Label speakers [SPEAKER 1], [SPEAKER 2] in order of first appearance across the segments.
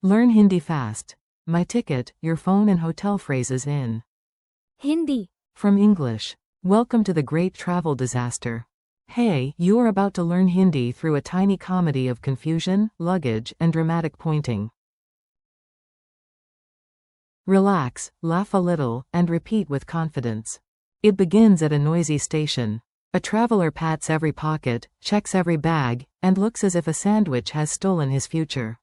[SPEAKER 1] Learn Hindi fast. My ticket, your phone and hotel phrases in
[SPEAKER 2] Hindi.
[SPEAKER 1] from English. Welcome to the great travel disaster. Hey, you are about to learn Hindi through a tiny comedy of confusion, luggage, and dramatic pointing. Relax, laugh a little, and repeat with confidence. It begins at a noisy station. A traveler pats every pocket, checks every bag, and looks as if a sandwich has stolen his future.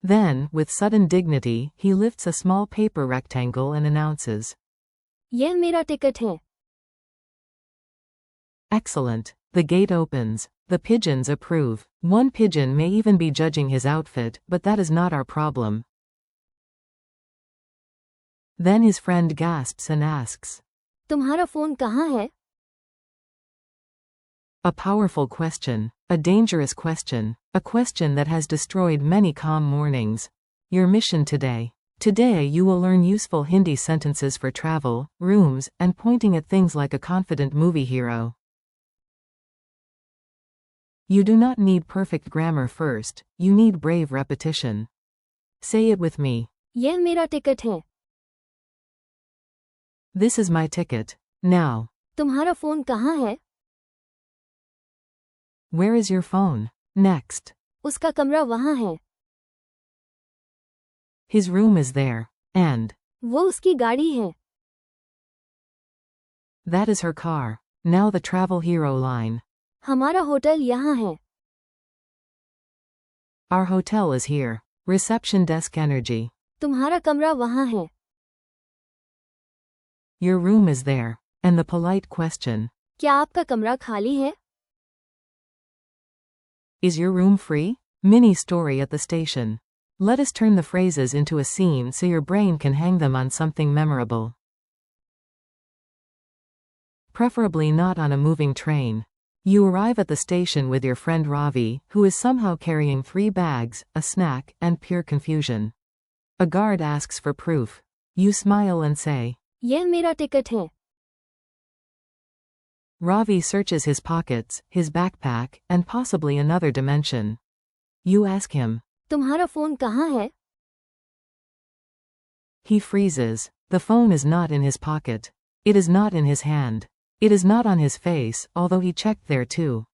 [SPEAKER 1] Then, with sudden dignity, he lifts a small paper rectangle and announces,
[SPEAKER 2] यह मेरा ticket है.
[SPEAKER 1] Excellent. The gate opens. The pigeons approve. One pigeon may even be judging his outfit, but that is not our problem. Then his friend gasps and asks,
[SPEAKER 2] तुम्हारा phone कहाँ है?
[SPEAKER 1] A powerful question. A dangerous question. A question that has destroyed many calm mornings. Your mission today. Today you will learn useful Hindi sentences for travel, rooms, and pointing at things like a confident movie hero. You do not need perfect grammar first, you need brave repetition. Say it with me.
[SPEAKER 2] यह मेरा ticket है.
[SPEAKER 1] This is my ticket. Now.
[SPEAKER 2] तुम्हारा phone कहाँ है?
[SPEAKER 1] Where is your phone? Next.
[SPEAKER 2] उसका कमरा वहाँ है.
[SPEAKER 1] His room is there. And.
[SPEAKER 2] वो उसकी गाड़ी है.
[SPEAKER 1] That is her car. Now the travel hero line.
[SPEAKER 2] हमारा होटल यहाँ है.
[SPEAKER 1] Our hotel is here. Reception desk energy.
[SPEAKER 2] तुम्हारा कमरा वहाँ है.
[SPEAKER 1] Your room is there. And the polite question.
[SPEAKER 2] क्या आपका कमरा खाली है?
[SPEAKER 1] Is your room free? Mini story at the station. Let us turn the phrases into a scene so your brain can hang them on something memorable. Preferably not on a moving train. You arrive at the station with your friend Ravi, who is somehow carrying 3 bags, a snack, and pure confusion. A guard asks for proof. You smile and say,
[SPEAKER 2] यह मेरा ticket है.
[SPEAKER 1] Ravi searches his pockets, his backpack, and possibly another dimension. You ask him.
[SPEAKER 2] तुम्हारा phone कहाँ है?
[SPEAKER 1] He freezes. The phone is not in his pocket. It is not in his hand. It is not on his face, although he checked there too.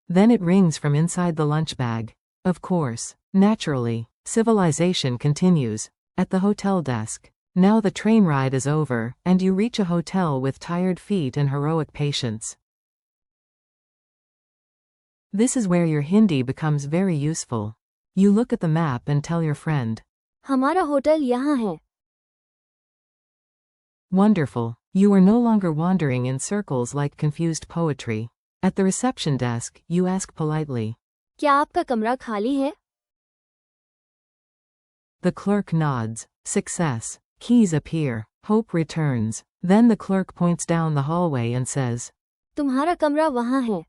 [SPEAKER 1] Then it rings from inside the lunch bag. Of course. Naturally. Civilization continues. At the hotel desk. Now the train ride is over, and you reach a hotel with tired feet and heroic patience. This is where your Hindi becomes very useful. You look at the map and tell your friend.
[SPEAKER 2] हमारा hotel यहाँ है.
[SPEAKER 1] Wonderful. You are no longer wandering in circles like confused poetry. At the reception desk, you ask politely.
[SPEAKER 2] क्या आपका कमरा खाली है?
[SPEAKER 1] The clerk nods. Success. Keys appear. Hope returns. Then the clerk points down the hallway and says,
[SPEAKER 2] तुम्हारा कमरा वहाँ है.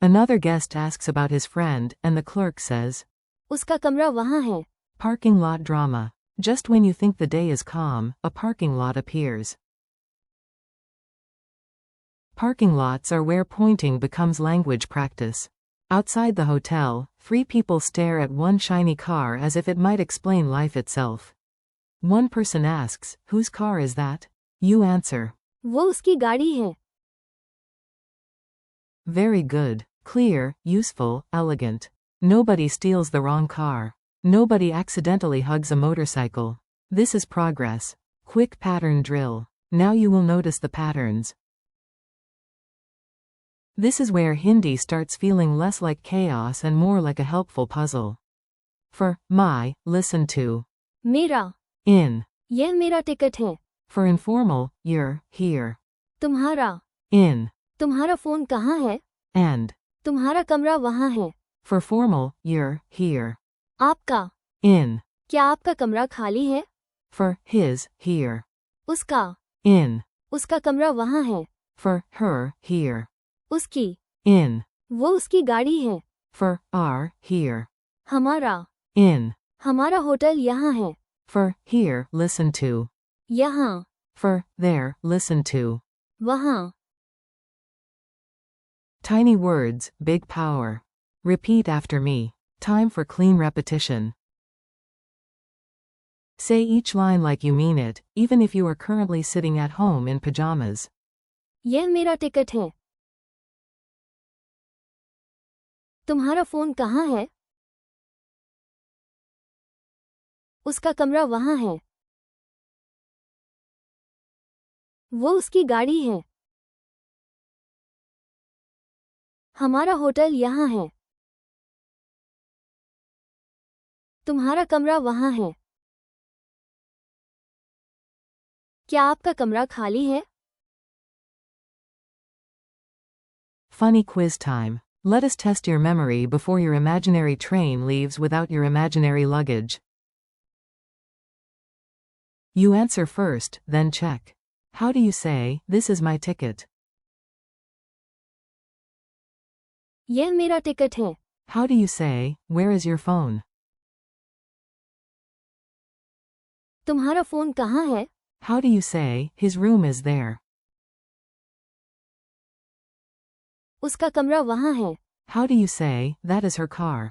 [SPEAKER 1] Another guest asks about his friend, and the clerk says,
[SPEAKER 2] उसका कमरा वहाँ है.
[SPEAKER 1] Parking lot drama. Just when you think the day is calm, a parking lot appears. Parking lots are where pointing becomes language practice. Outside the hotel, 3 people stare at one shiny car as if it might explain life itself. One person asks, whose car is that? You answer.
[SPEAKER 2] वो उसकी गाड़ी है.
[SPEAKER 1] Very good. Clear, useful, elegant. Nobody steals the wrong car. Nobody accidentally hugs a motorcycle. This is progress. Quick pattern drill. Now you will notice the patterns. This is where Hindi starts feeling less like chaos and more like a helpful puzzle. For my, listen to.
[SPEAKER 2] मेरा.
[SPEAKER 1] In.
[SPEAKER 2] यह मेरा ticket है.
[SPEAKER 1] For informal, you're here.
[SPEAKER 2] तुम्हारा.
[SPEAKER 1] In.
[SPEAKER 2] तुम्हारा phone कहाँ है?
[SPEAKER 1] And.
[SPEAKER 2] तुम्हारा कमरा वहाँ है.
[SPEAKER 1] For formal, you're here.
[SPEAKER 2] आपका.
[SPEAKER 1] In.
[SPEAKER 2] क्या आपका कमरा खाली है?
[SPEAKER 1] For his, here.
[SPEAKER 2] उसका.
[SPEAKER 1] In.
[SPEAKER 2] उसका कमरा वहाँ है.
[SPEAKER 1] For her, here.
[SPEAKER 2] उसकी.
[SPEAKER 1] In.
[SPEAKER 2] वो उसकी गाड़ी है.
[SPEAKER 1] For our, here.
[SPEAKER 2] हमारा.
[SPEAKER 1] In.
[SPEAKER 2] हमारा होटल यहाँ है.
[SPEAKER 1] For here, listen to.
[SPEAKER 2] यहाँ.
[SPEAKER 1] For there, listen to.
[SPEAKER 2] वहाँ.
[SPEAKER 1] Tiny words, big power. Repeat after me. Time for clean repetition. Say each line like you mean it, even if you are currently sitting at home in pajamas.
[SPEAKER 2] यह मेरा ticket है। तुम्हारा phone कहाँ है? उसका कमरा वहाँ है। वो उसकी गाड़ी है। हमारा होटल यहाँ है। तुम्हारा कमरा वहाँ है। क्या आपका कमरा खाली है?
[SPEAKER 1] Funny quiz time. Let us test your memory before your imaginary train leaves without your imaginary luggage. You answer first, then check. How do you say, "This is my ticket"?
[SPEAKER 2] यह मेरा टिकट है।
[SPEAKER 1] How do you say, "Where is your phone"?
[SPEAKER 2] तुम्हारा phone कहाँ है?
[SPEAKER 1] How do you say, "His room is there"?
[SPEAKER 2] उसका कमरा वहाँ है।
[SPEAKER 1] How do you say, "That is her car"?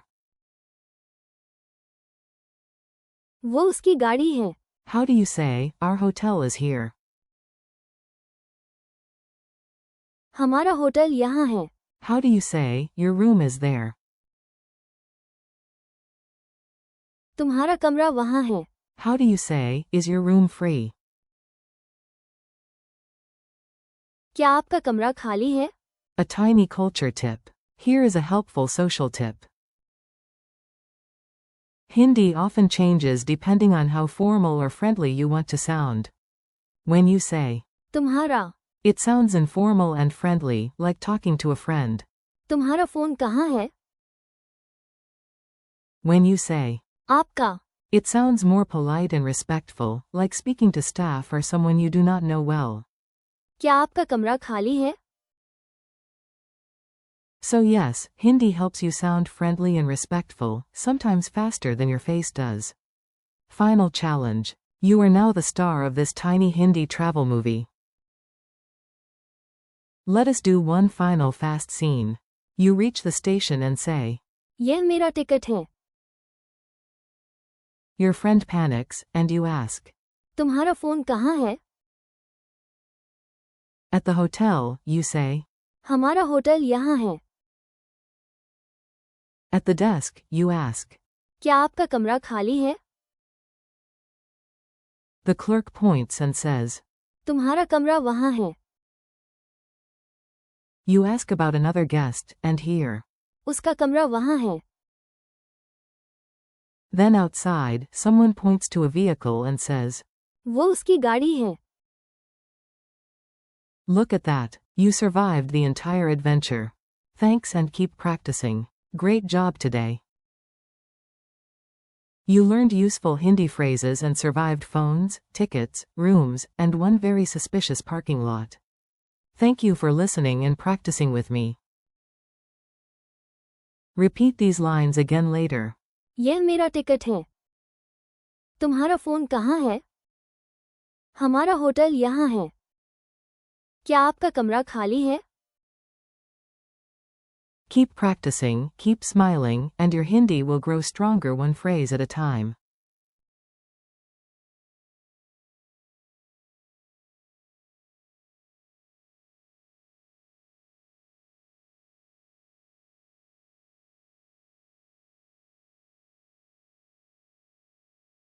[SPEAKER 2] वो उसकी गाड़ी है।
[SPEAKER 1] How do you say, "Our hotel is here"?
[SPEAKER 2] हमारा होटल यहाँ है।
[SPEAKER 1] How do you say, "Your room is there"?
[SPEAKER 2] तुम्हारा कमरा वहाँ है।
[SPEAKER 1] How do you say, "Is your room free"?
[SPEAKER 2] क्या आपका कमरा खाली है?
[SPEAKER 1] A tiny culture tip. Here is a helpful social tip. Hindi often changes depending on how formal or friendly you want to sound. When you say,
[SPEAKER 2] तुम्हारा।
[SPEAKER 1] it sounds informal and friendly, like talking to a friend.
[SPEAKER 2] तुम्हारा phone कहाँ है?
[SPEAKER 1] When you say,
[SPEAKER 2] आपका।
[SPEAKER 1] it sounds more polite and respectful, like speaking to staff or someone you do not know well.
[SPEAKER 2] क्या आपका कमरा खाली है?
[SPEAKER 1] So yes, Hindi helps you sound friendly and respectful, sometimes faster than your face does. Final challenge. You are now the star of this tiny Hindi travel movie. Let us do one final fast scene. You reach the station and say,
[SPEAKER 2] यह मेरा ticket है।
[SPEAKER 1] your friend panics, and you ask.
[SPEAKER 2] तुम्हारा phone कहाँ है?
[SPEAKER 1] At the hotel, you say.
[SPEAKER 2] हमारा hotel यहाँ है।
[SPEAKER 1] At the desk, you ask.
[SPEAKER 2] क्या आपका कमरा खाली है?
[SPEAKER 1] The clerk points and says.
[SPEAKER 2] तुम्हारा कमरा वहाँ है।
[SPEAKER 1] You ask about another guest, and hear.
[SPEAKER 2] उसका कमरा वहाँ है।
[SPEAKER 1] Then outside, someone points to a vehicle and says.
[SPEAKER 2] वो उसकी गाड़ी है।
[SPEAKER 1] Look at that. You survived the entire adventure. Thanks and keep practicing. Great job today. You learned useful Hindi phrases and survived phones, tickets, rooms, and one very suspicious parking lot. Thank you for listening and practicing with me. Repeat these lines again later.
[SPEAKER 2] यह मेरा ticket है। तुम्हारा phone कहाँ है? हमारा hotel यहाँ है। क्या आपका कमरा खाली है?
[SPEAKER 1] Keep practicing, keep smiling, and your Hindi will grow stronger one phrase at a time.